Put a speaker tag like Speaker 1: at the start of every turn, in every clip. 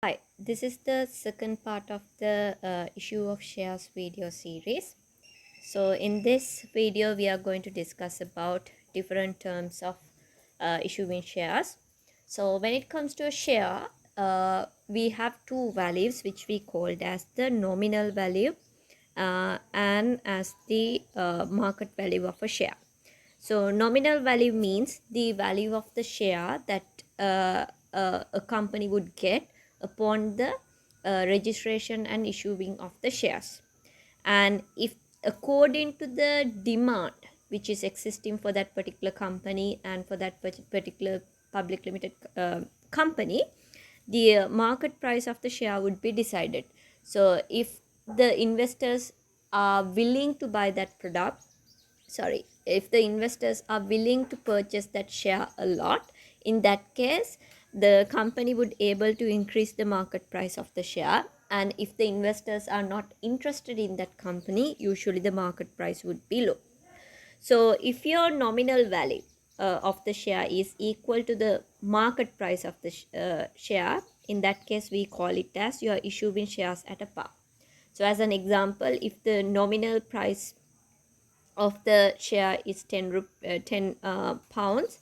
Speaker 1: Hi, this is the second part of the issue of shares video series. So in this video, we are going to discuss about different terms of issuing shares. So when it comes to a share, we have two values which we called as the nominal value and as the market value of a share. So nominal value means the value of the share that a company would get upon the registration and issuing of the shares. And if according to the demand which is existing for that particular company and for that particular public limited company, the market price of the share would be decided. So if the investors are willing to buy that product, if the investors are willing to purchase that share a lot, in that case the company would able to increase the market price of the share. And if the investors are not interested in that company, usually the market price would be low. So if your nominal value of the share is equal to the market price of the share, in that case we call it as you are issuing shares at a par. So as an example, if the nominal price of the share is 10 pounds,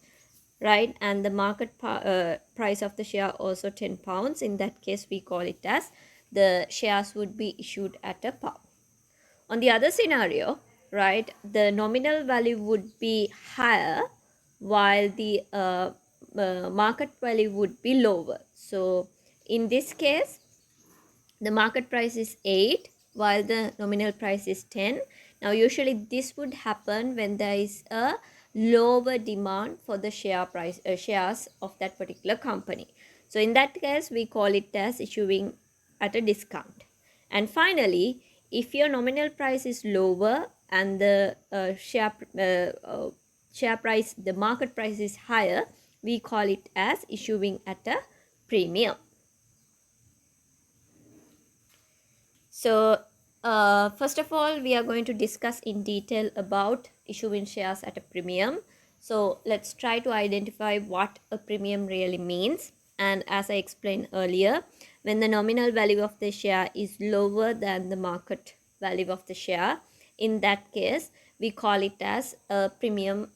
Speaker 1: right, and the market price of the share also 10 pounds, in that case we call it as the shares would be issued at a par. On the other scenario, right, the nominal value would be higher while the market value would be lower. So in this case the market price is 8 while the nominal price is 10. Now usually this would happen when there is a lower demand for the shares of that particular company. So in that case we call it as issuing at a discount. And finally, if your nominal price is lower and the share price, the market price is higher, we call it as issuing at a premium. So first of all, we are going to discuss in detail about issuing shares at a premium. So let's try to identify what a premium really means. And as I explained earlier, when the nominal value of the share is lower than the market value of the share, in that case, we call it as a premium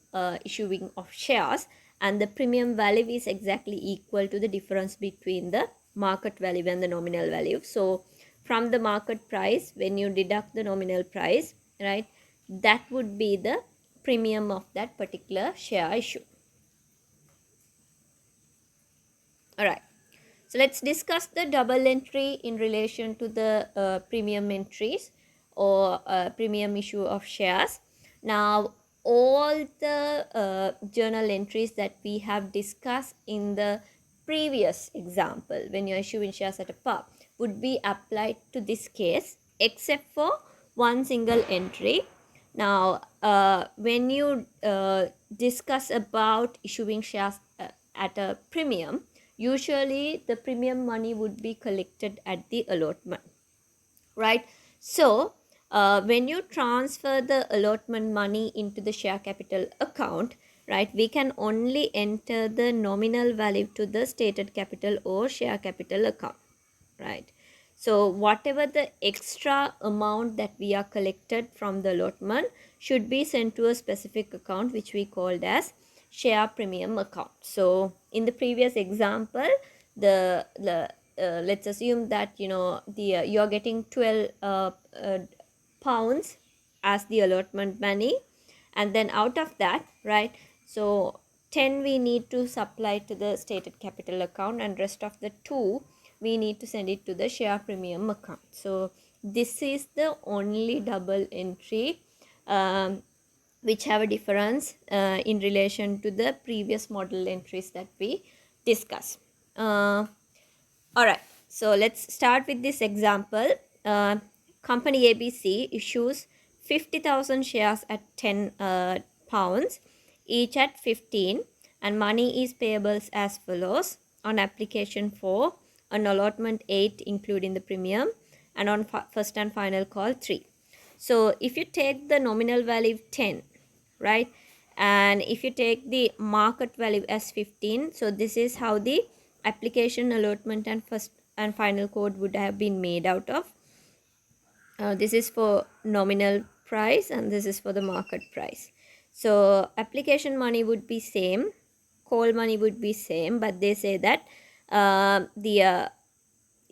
Speaker 1: issuing of shares. And the premium value is exactly equal to the difference between the market value and the nominal value. So from the market price, when you deduct the nominal price, right, that would be the premium of that particular share issue. All right, so let's discuss the double entry in relation to the premium entries or premium issue of shares. Now all the journal entries that we have discussed in the previous example, when you're issuing shares at a par, would be applied to this case except for one single entry. Now when you discuss about issuing shares at a premium, usually the premium money would be collected at the allotment, right? So when you transfer the allotment money into the share capital account, right, we can only enter the nominal value to the stated capital or share capital account, right? So whatever the extra amount that we are collected from the allotment should be sent to a specific account which we called as share premium account. So in the previous example, the let's assume that you're getting 12 pounds as the allotment money, and then out of that, right, so 10 we need to supply to the stated capital account, and rest of the 2 we need to send it to the share premium account. So this is the only double entry which have a difference in relation to the previous model entries that we discussed. All right, so let's start with this example. Company ABC issues 50,000 shares at 10 pounds, each at 15, and money is payables as follows: on application for an allotment 8 including the premium, and on first and final call 3. So if you take the nominal value 10, right, and if you take the market value as 15, so this is how the application, allotment, and first and final quote would have been made out of. This is for nominal price and this is for the market price. So application money would be same, call money would be same, but they say that the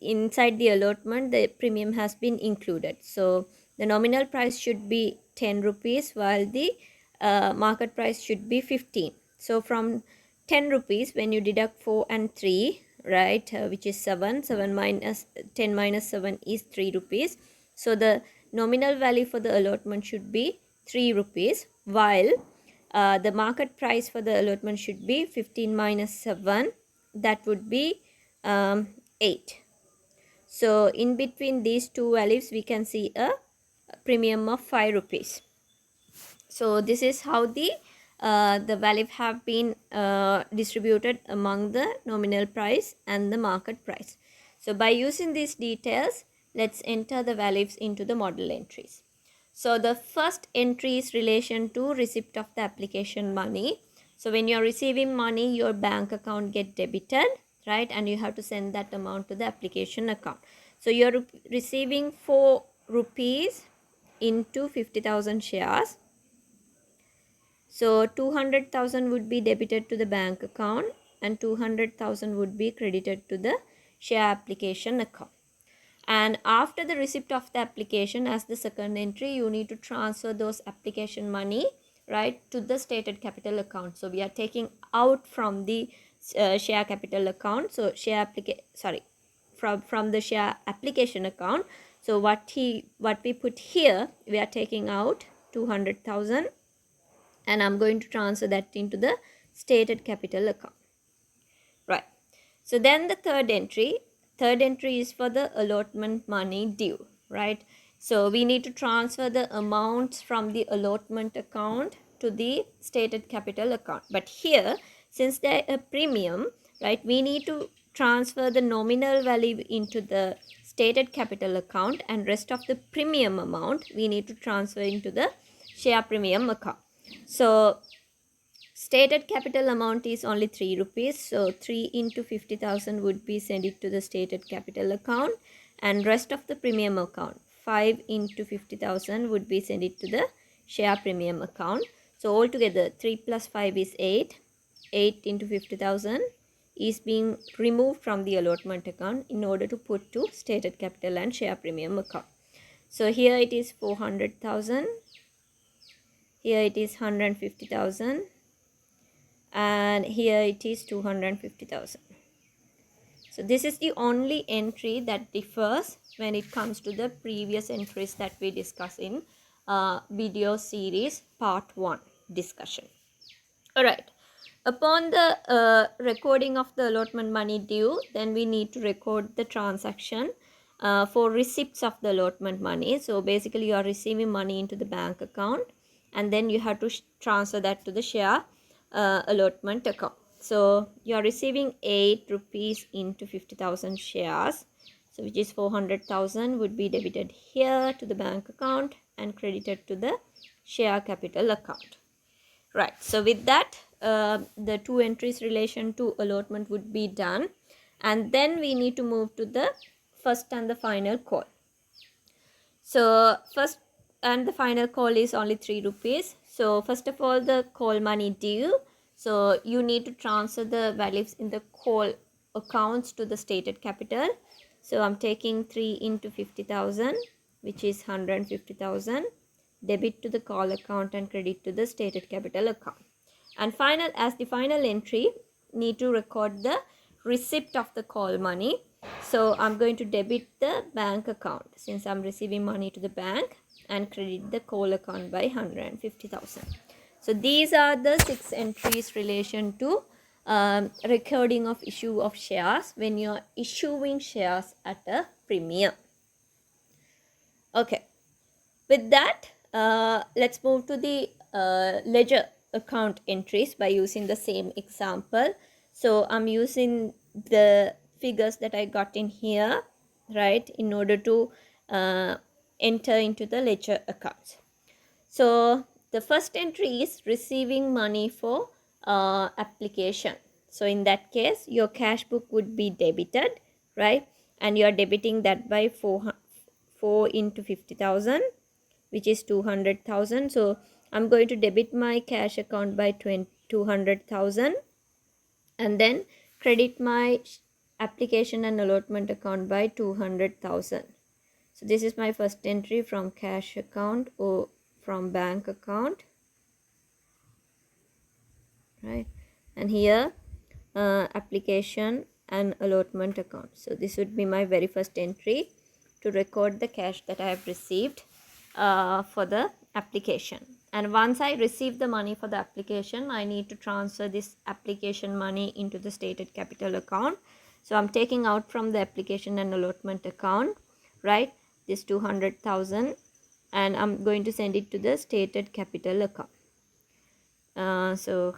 Speaker 1: inside the allotment the premium has been included. So the nominal price should be 10 rupees while the market price should be 15. So from 10 rupees, when you deduct 4 and 3, right, which is 7 minus 10 minus 7 is 3 rupees. So the nominal value for the allotment should be 3 rupees, while the market price for the allotment should be 15 minus 7, that would be 8. So in between these two values we can see a premium of 5 rupees. So this is how the value have been distributed among the nominal price and the market price. So by using these details, let's enter the values into the model entries. So the first entry is relation to receipt of the application money. So when you are receiving money, your bank account get debited, right, and you have to send that amount to the application account. So you are receiving 4 rupees into 50,000 shares. So 200,000 would be debited to the bank account and 200,000 would be credited to the share application account. And after the receipt of the application, as the second entry, you need to transfer those application money, right, to the stated capital account. So we are taking out from the share capital account. So from the share application account. So what we put here, we are taking out 200,000 and I'm going to transfer that into the stated capital account, right. So then the third entry is for the allotment money due, right. So we need to transfer the amounts from the allotment account to the stated capital account. But here, since they're a premium, right, we need to transfer the nominal value into the stated capital account and rest of the premium amount we need to transfer into the share premium account. So stated capital amount is only 3 rupees. So 3 into 50,000 would be sent it to the stated capital account, and rest of the premium account 5 into 50,000 would be sent it to the share premium account. So altogether 3 plus 5 is 8. 8 into 50,000 is being removed from the allotment account in order to put to stated capital and share premium account. So here it is 400,000. Here it is 150,000 and here it is 250,000. So this is the only entry that differs when it comes to the previous entries that we discuss in video series part 1 discussion. Alright, upon the recording of the allotment money due, then we need to record the transaction for receipts of the allotment money. So basically you are receiving money into the bank account and then you have to transfer that to the share allotment account. So you are receiving 8 rupees into 50,000 shares, so which is 400,000 would be debited here to the bank account and credited to the share capital account, right. So with that the two entries relation to allotment would be done, and then we need to move to the first and the final call. So first and the final call is only 3 rupees. So first of all, the call money due. So you need to transfer the values in the call accounts to the stated capital. So I'm taking 3 into 50,000, which is 150,000, debit to the call account and credit to the stated capital account. And as the final entry, need to record the receipt of the call money. So I'm going to debit the bank account since I'm receiving money to the bank and credit the call account by 150,000. So these are the 6 entries relation to recording of issue of shares when you are issuing shares at a premium. Okay, with that let's move to the ledger account entries by using the same example. So I'm using the figures that I got in here, right, in order to enter into the ledger accounts. So the first entry is receiving money for application. So in that case, your cash book would be debited, right, and you are debiting that by 4 into 50,000, which is 200,000. So I'm going to debit my cash account by 200,000 and then credit my application and allotment account by 200,000. So this is my first entry from cash account or from bank account, right? And here application and allotment account. So this would be my very first entry to record the cash that I have received for the application. And once I receive the money for the application, I need to transfer this application money into the stated capital account. So I'm taking out from the application and allotment account, right, this 200,000, and I'm going to send it to the stated capital account. So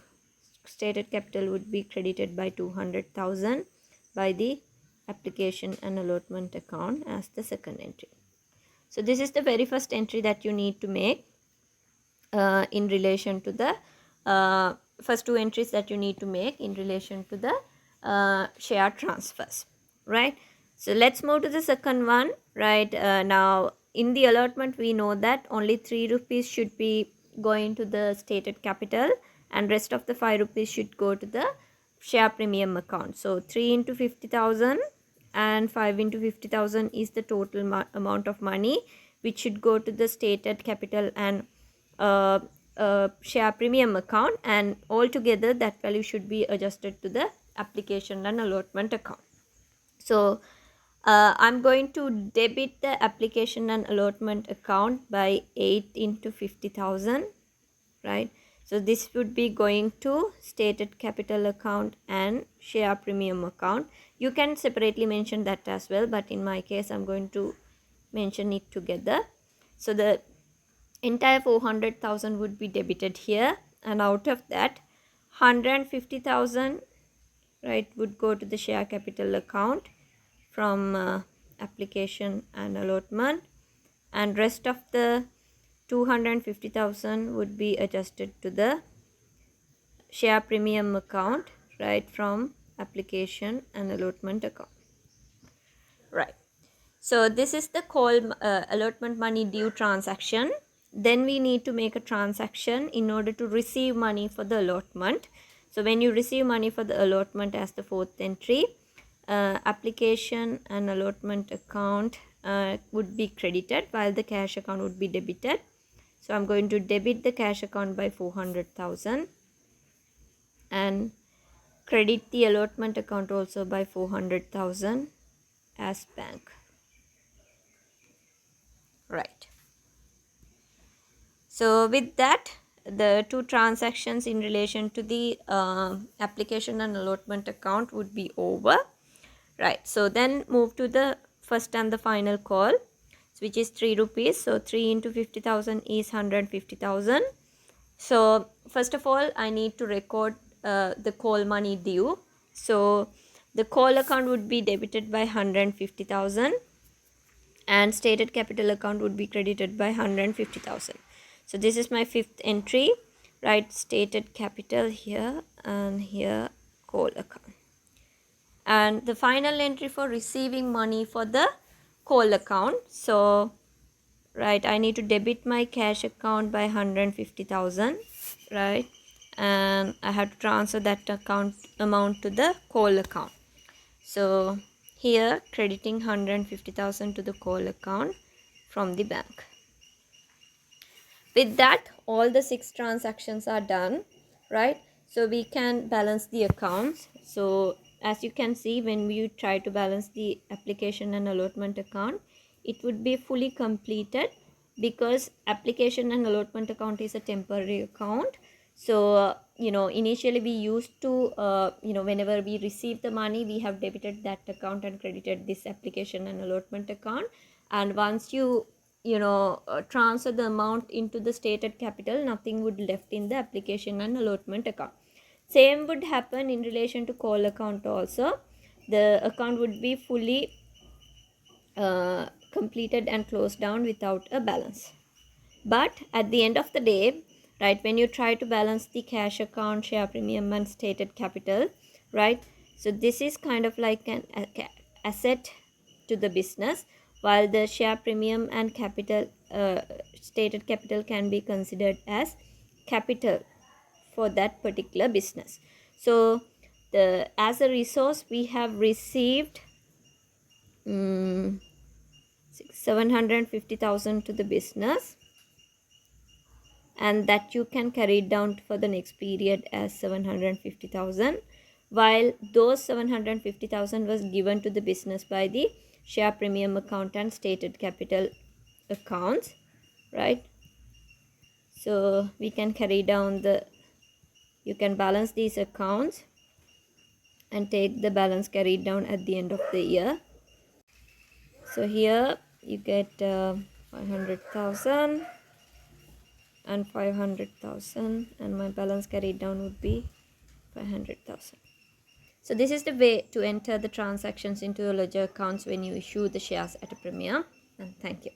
Speaker 1: stated capital would be credited by 200,000 by the application and allotment account as the second entry. So this is the very first entry that you need to make in relation to the first two entries that you need to make in relation to the share transfers, right? So let's move to the second one, right? Now in the allotment we know that only 3 rupees should be going to the stated capital and rest of the 5 rupees should go to the share premium account. So 3 into 50,000 and 5 into 50,000 is the total amount of money which should go to the stated capital and share premium account, and altogether that value should be adjusted to the application and allotment account. So I'm going to debit the application and allotment account by 8 into 50,000, right? So this would be going to stated capital account and share premium account. You can separately mention that as well, but in my case I'm going to mention it together. So the entire 400,000 would be debited here, and out of that 150,000, right, would go to the share capital account from application and allotment, and rest of the 250,000 would be adjusted to the share premium account, right, from application and allotment account, right? So this is the call allotment money due transaction. Then we need to make a transaction in order to receive money for the allotment. So when you receive money for the allotment as the fourth entry, application and allotment account would be credited while the cash account would be debited. So I'm going to debit the cash account by 400,000 and credit the allotment account also by 400,000 as bank, right? So with that, the two transactions in relation to the application and allotment account would be over, right? So then move to the first and the final call, which is 3 rupees. So 3 into 50,000 is 150,000. So first of all, I need to record the call money due. So the call account would be debited by 150,000 and stated capital account would be credited by 150,000. So this is my fifth entry, right? Stated capital here and here call account. And the final entry for receiving money for the call account. So, right, I need to debit my cash account by 150,000, right? And I have to transfer that account amount to the call account. So here crediting 150,000 to the call account from the bank. With that, all the 6 transactions are done, right? So we can balance the accounts. So as you can see, when we try to balance the application and allotment account, it would be fully completed because application and allotment account is a temporary account. So initially we used to whenever we receive the money, we have debited that account and credited this application and allotment account, and once you transfer the amount into the stated capital, nothing would left in the application and allotment account. Same would happen in relation to call account also. The account would be fully completed and closed down without a balance. But at the end of the day, right, when you try to balance the cash account, share premium and stated capital, right, so this is kind of like an asset to the business, while the share premium and capital, stated capital, can be considered as capital for that particular business. So as a resource, we have received 750,000 to the business, and that you can carry it down for the next period as 750,000, while those 750,000 was given to the business by the share premium account and stated capital accounts, right? So we can carry down you can balance these accounts and take the balance carried down at the end of the year. So here you get 500,000 and 500,000, and my balance carried down would be 500,000. So this is the way to enter the transactions into your ledger accounts when you issue the shares at a premium. And thank you.